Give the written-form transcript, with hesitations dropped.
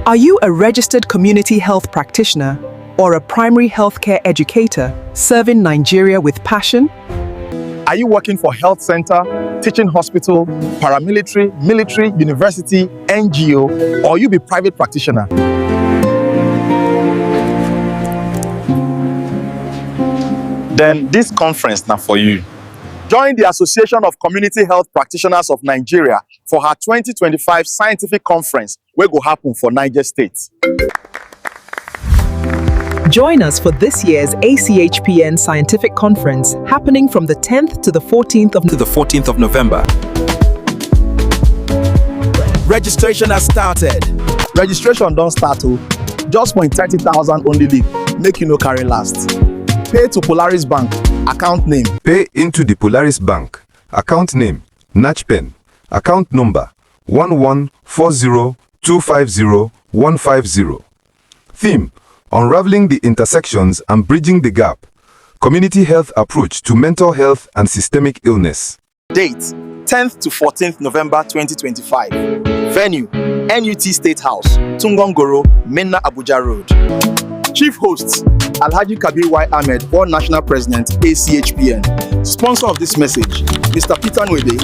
Are you a registered community health practitioner or a primary healthcare educator serving Nigeria with passion? Are you working for health center, teaching hospital, paramilitary, military, university, NGO, or you be private practitioner? Then this conference now for you. Join the Association of Community Health Practitioners of Nigeria for her 2025 scientific conference wey go happen for Niger State. Join us for this year's ACHPN Scientific Conference happening from the 10th to the 14th of November. Registration has started. Registration don't start oh. Just point 30,000 only leave. Make you no carry last. Pay to Polaris Bank. Account name. Pay into the Polaris Bank. Account name. ACHPN. Account number 1140250150. Theme. Unraveling the intersections and bridging the gap. Community health approach to mental health and systemic illness. Date 10th to 14th November 2025. Venue NUT State House, Tungongoro, Minna Abuja Road. Chief hosts Alhaji Kabir Y. Ahmed, Board National President, ACHPN. Sponsor of this message, Mr. Peter Nwebe,